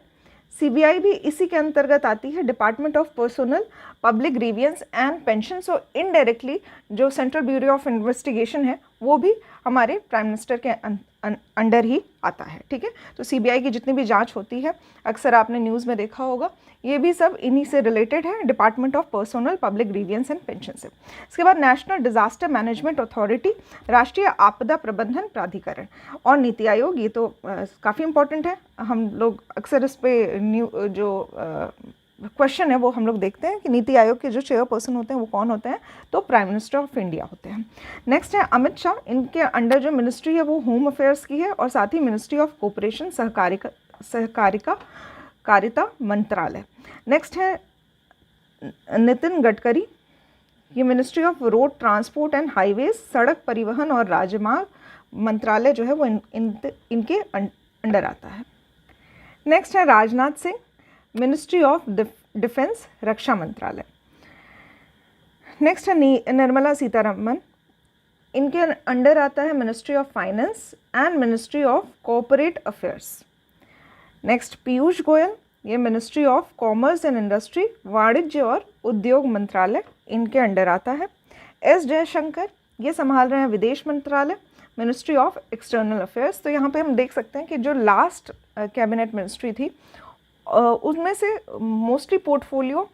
CBI भी इसी के अंतर्गत आती है, department of personnel public grievance and pension. So indirectly जो सेंट्रल ब्यूरो ऑफ इन्वेस्टिगेशन है वो भी हमारे प्राइम मिनिस्टर के अंडर ही आता है। ठीक है, तो CBI की जितनी भी जांच होती है, अक्सर आपने न्यूज़ में देखा होगा, ये भी सब इन्हीं से रिलेटेड है, department of personnel public grievance and pension से। इसके बाद नेशनल डिजास्टर मैनेजमेंट अथॉरिटी, राष्ट्रीय आपदा प्रबंधन प्राधिकरण और नीति आयोग, ये तो काफ़ी इंपॉर्टेंट है। हम लोग अक्सर इस पर जो क्वेश्चन है वो हम लोग देखते हैं कि नीति आयोग के जो चेयरपर्सन होते हैं वो कौन होते हैं, तो प्राइम मिनिस्टर ऑफ इंडिया होते हैं। नेक्स्ट है अमित शाह, इनके अंडर जो मिनिस्ट्री है वो होम अफेयर्स की है, और साथ ही मिनिस्ट्री ऑफ कोऑपरेशन सहकारिता मंत्रालय। नेक्स्ट है नितिन गडकरी, ये ministry of road transport and highways, सड़क परिवहन और राजमार्ग मंत्रालय जो है वो इनके अंडर आता है। नेक्स्ट है Rajnath Singh, ministry of defence, रक्षा मंत्रालय। नेक्स्ट है निर्मला सीतारमन, इनके अंडर आता है ministry of finance and ministry of corporate affairs. Next Piyush Goyal, ये ministry of commerce and industry, वाणिज्य और उद्योग मंत्रालय, इनके अंडर आता है। S जयशंकर, ये संभाल रहे हैं विदेश मंत्रालय, मिनिस्ट्री ऑफ एक्सटर्नल अफेयर्स। तो यहाँ पे हम देख सकते हैं कि जो लास्ट कैबिनेट मिनिस्ट्री थी उसमें से मोस्टली पोर्टफोलियो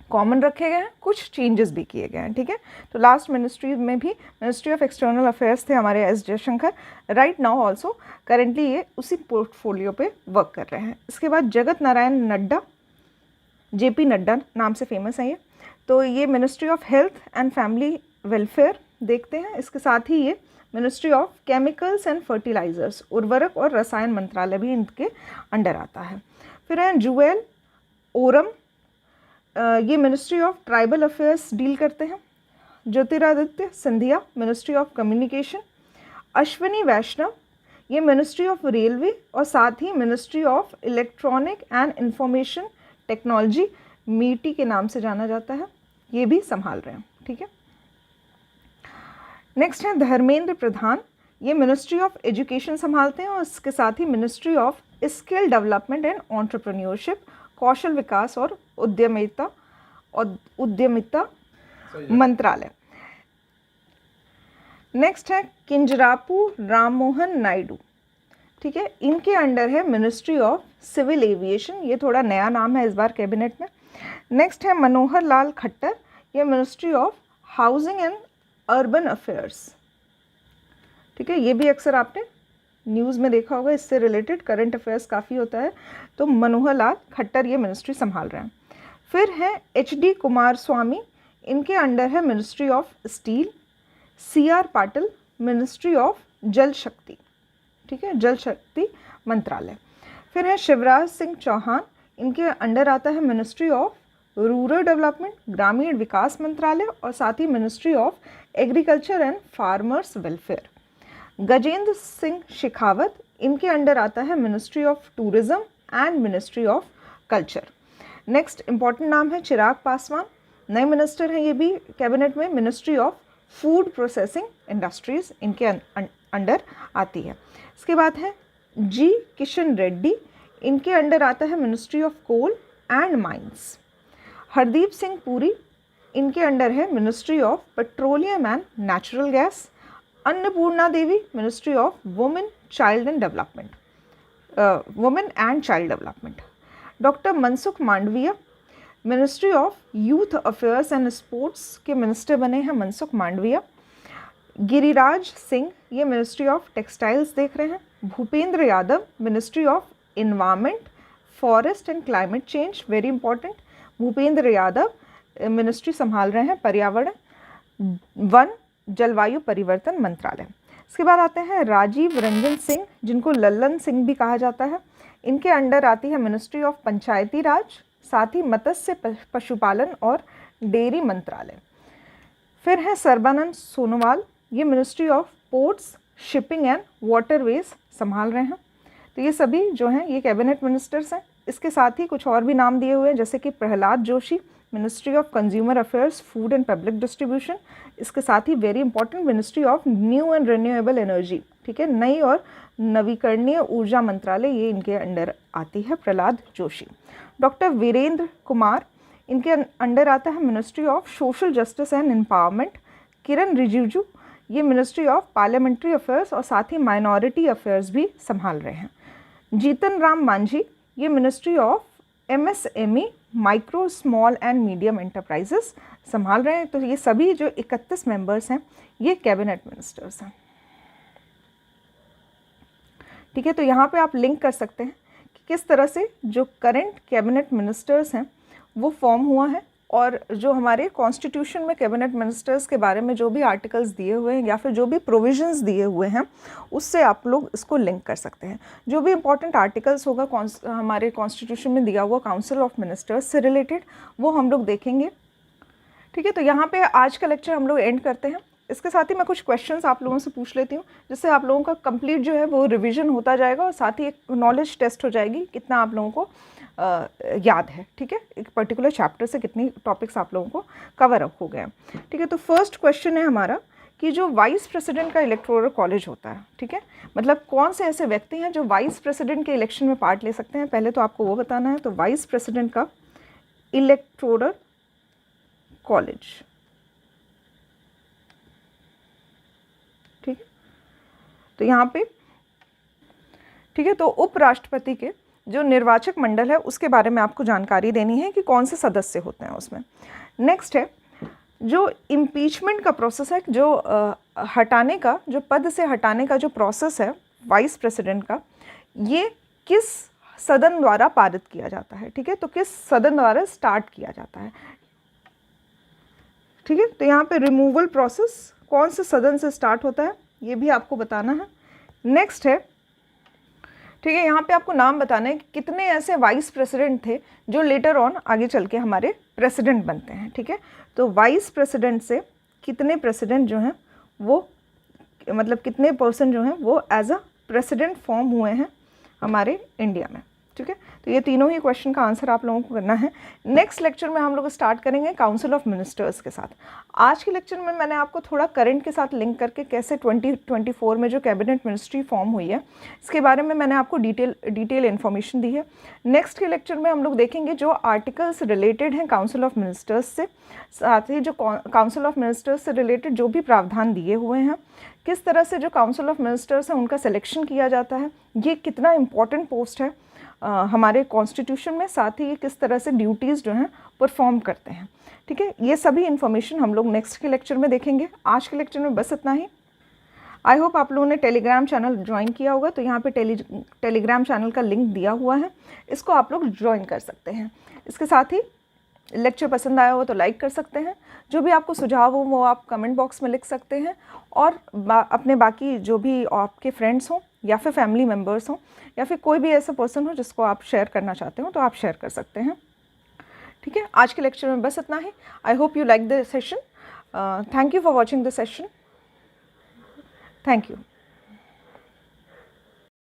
कॉमन रखे गए हैं, कुछ चेंजेस भी किए गए हैं। ठीक है, तो लास्ट मिनिस्ट्री में भी मिनिस्ट्री ऑफ एक्सटर्नल अफेयर्स थे हमारे S Jaishankar, right now also currently ये उसी पोर्टफोलियो पे वर्क कर रहे हैं। इसके बाद जगत नारायण नड्डा, JP नड्डा नाम से फेमस है ये, तो ये ministry of health and family welfare देखते हैं। इसके साथ ही ये ministry of chemicals and fertilizers, उर्वरक और रसायन मंत्रालय भी इनके अंडर आता है। फिर है जुएल ओरम, ये ministry of tribal affairs deal करते हैं। Jyotiraditya Scindia, ministry of communication. Ashwini Vaishnaw, ये मिनिस्ट्री ऑफ रेलवे और साथ ही ministry of electronic and information technology, MeitY के नाम से जाना जाता है, ये भी संभाल रहे हैं। ठीक है, नेक्स्ट है धर्मेंद्र प्रधान, ये मिनिस्ट्री ऑफ एजुकेशन संभालते हैं और इसके साथ ही ministry of skill development and entrepreneurship, कौशल विकास और उद्यमिता मंत्रालय। नेक्स्ट है किंजरापू राममोहन नायडू, ठीक है, इनके अंडर है मिनिस्ट्री ऑफ सिविल एविएशन, ये थोड़ा नया नाम है इस बार कैबिनेट में। नेक्स्ट है मनोहर लाल खट्टर, ये ministry of housing and urban affairs. ठीक है, ये भी अक्सर आपने न्यूज़ में देखा होगा, इससे रिलेटेड करंट अफेयर्स काफ़ी होता है, तो मनोहर लाल खट्टर ये मिनिस्ट्री संभाल रहे हैं। फिर है HD कुमारस्वामी, इनके अंडर है ministry of steel. CR Patil, ministry of जल शक्ति, ठीक है, जल शक्ति मंत्रालय। फिर है शिवराज सिंह चौहान, इनके अंडर आता है मिनिस्ट्री ऑफ रूरल डेवलपमेंट, ग्रामीण विकास मंत्रालय और साथ ही ministry of agriculture and farmers welfare. Gajendra Singh Shekhawat, इनके अंडर आता है ministry of tourism and ministry of culture. Next important नाम है चिराग पासवान, नए मिनिस्टर हैं ये भी कैबिनेट में, ministry of food processing industries इनके अंडर आती है। इसके बाद है जी किशन रेड्डी, इनके अंडर आता है ministry of coal and mines. Hardeep Singh Puri, इनके अंडर है ministry of petroleum and natural gas. Annapurna Devi, ministry of women child and development, women and child development. Doctor Mansukh Mandaviya, ministry of youth affairs and sports के मिनिस्टर बने हैं मनसुख मांडविया। गिरिराज सिंह, ये ministry of textiles देख रहे हैं। Bhupendra Yadav, ministry of environment, forest and climate change, very important. Bhupendra Yadav ministry संभाल रहे हैं पर्यावरण, वन, जलवायु परिवर्तन मंत्रालय। इसके बाद आते हैं राजीव रंजन सिंह, जिनको लल्लन सिंह भी कहा जाता है, इनके अंडर आती है मिनिस्ट्री ऑफ पंचायती राज, साथ ही मत्स्य पशुपालन और डेयरी मंत्रालय। फिर है सर्बानंद सोनोवाल, ये ministry of ports, shipping and waterways संभाल रहे हैं। तो ये सभी जो हैं ये कैबिनेट मिनिस्टर्स हैं। इसके साथ ही कुछ और भी नाम दिए हुए हैं, जैसे कि Pralhad Joshi, ministry of consumer affairs, food and public distribution. इसके साथ ही very important ministry of new and renewable energy, ठीक है, नई और नवीकरणीय ऊर्जा मंत्रालय, ये इनके अंडर आती है प्रहलाद जोशी। डॉक्टर वीरेंद्र कुमार, इनके अंडर आता है ministry of social justice and empowerment. Kiren Rijiju, ये मिनिस्ट्री ऑफ पार्लियामेंट्री अफेयर्स और साथ ही माइनॉरिटी अफेयर्स भी संभाल रहे हैं। जीतन राम मांझी, ये ministry of MSME, micro small and medium enterprises संभाल रहे हैं। तो ये सभी जो 31 मेंबर्स हैं ये कैबिनेट मिनिस्टर्स हैं, ठीक है। तो यहाँ पे आप लिंक कर सकते हैं कि किस तरह से जो करंट कैबिनेट मिनिस्टर्स हैं वो फॉर्म हुआ है, और जो हमारे कॉन्स्टिट्यूशन में कैबिनेट मिनिस्टर्स के बारे में जो भी आर्टिकल्स दिए हुए हैं या फिर जो भी प्रोविजंस दिए हुए हैं उससे आप लोग इसको लिंक कर सकते हैं। जो भी इंपॉर्टेंट आर्टिकल्स होगा हमारे कॉन्स्टिट्यूशन में दिया हुआ काउंसिल ऑफ मिनिस्टर्स से रिलेटेड, वो हम लोग देखेंगे, ठीक है। तो यहाँ पे आज का लेक्चर हम लोग एंड करते हैं। इसके साथ ही मैं कुछ क्वेश्चंस आप लोगों से पूछ लेती हूँ, जिससे आप लोगों का कंप्लीट जो है वो रिवीजन होता जाएगा और साथ ही एक नॉलेज टेस्ट हो जाएगी कितना आप लोगों को याद है, ठीक है। एक पर्टिकुलर चैप्टर से कितनी टॉपिक्स आप लोगों को कवर अप हो गए हैं, ठीक है। तो फर्स्ट क्वेश्चन है हमारा कि जो वाइस प्रेसिडेंट का इलेक्टोरल कॉलेज होता है, ठीक है, मतलब कौन से ऐसे व्यक्ति हैं जो वाइस प्रेसिडेंट के इलेक्शन में पार्ट ले सकते हैं, पहले तो आपको वो बताना है। तो वाइस प्रेसिडेंट का इलेक्टोरल कॉलेज, ठीक है। तो यहाँ पे, ठीक है, तो उपराष्ट्रपति के जो निर्वाचक मंडल है उसके बारे में आपको जानकारी देनी है कि कौन से सदस्य होते हैं उसमें। नेक्स्ट है जो इम्पीचमेंट का प्रोसेस है, जो हटाने का, जो पद से हटाने का जो प्रोसेस है वाइस प्रेसिडेंट का, ये किस सदन द्वारा पारित किया जाता है, ठीक है। तो किस सदन द्वारा स्टार्ट किया जाता है, ठीक है। तो यहाँ पे रिमूवल प्रोसेस कौन से सदन से स्टार्ट होता है ये भी आपको बताना है। नेक्स्ट है, ठीक है, यहाँ पे आपको नाम बताना है कि कितने ऐसे वाइस प्रेसिडेंट थे जो लेटर ऑन आगे चल के हमारे प्रेसिडेंट बनते हैं, ठीक है। तो वाइस प्रेसिडेंट से कितने प्रेसिडेंट जो हैं वो, मतलब कितने पर्सन जो हैं वो एज अ प्रेसिडेंट फॉर्म हुए हैं हमारे इंडिया में, ठीक है। तो ये तीनों ही क्वेश्चन का आंसर आप लोगों को करना है। नेक्स्ट लेक्चर में हम लोग स्टार्ट करेंगे काउंसिल ऑफ मिनिस्टर्स के साथ। आज के लेक्चर में मैंने आपको थोड़ा करंट के साथ लिंक करके कैसे 2024 में जो कैबिनेट मिनिस्ट्री फॉर्म हुई है इसके बारे में मैंने आपको डिटेल इन्फॉर्मेशन दी है। नेक्स्ट के लेक्चर में हम लोग देखेंगे जो आर्टिकल्स रिलेटेड हैं काउंसिल ऑफ मिनिस्टर्स से, साथ ही जो काउंसिल ऑफ मिनिस्टर्स से रिलेटेड जो भी प्रावधान दिए हुए हैं, किस तरह से जो काउंसिल ऑफ मिनिस्टर्स हैं उनका सिलेक्शन किया जाता है, ये कितना इम्पॉर्टेंट पोस्ट है हमारे कॉन्स्टिट्यूशन में, साथ ही ये किस तरह से ड्यूटीज़ जो हैं परफॉर्म करते हैं, ठीक है। ये सभी इन्फॉर्मेशन हम लोग नेक्स्ट के लेक्चर में देखेंगे। आज के लेक्चर में बस इतना ही। आई होप आप लोगों ने टेलीग्राम चैनल ज्वाइन किया होगा, तो यहाँ पे टेलीग्राम चैनल का लिंक दिया हुआ है, इसको आप लोग ज्वाइन कर सकते हैं। इसके साथ ही लेक्चर पसंद आया हो तो लाइक कर सकते हैं, जो भी आपको सुझाव हो वो आप कमेंट बॉक्स में लिख सकते हैं, और अपने बाकी जो भी आपके फ्रेंड्स हों या फिर फैमिली मेम्बर्स हों या फिर कोई भी ऐसा पर्सन हो जिसको आप शेयर करना चाहते हो तो आप शेयर कर सकते हैं, ठीक है, आज के लेक्चर में बस इतना ही। I hope you like the session. Thank you for watching the session. Thank you.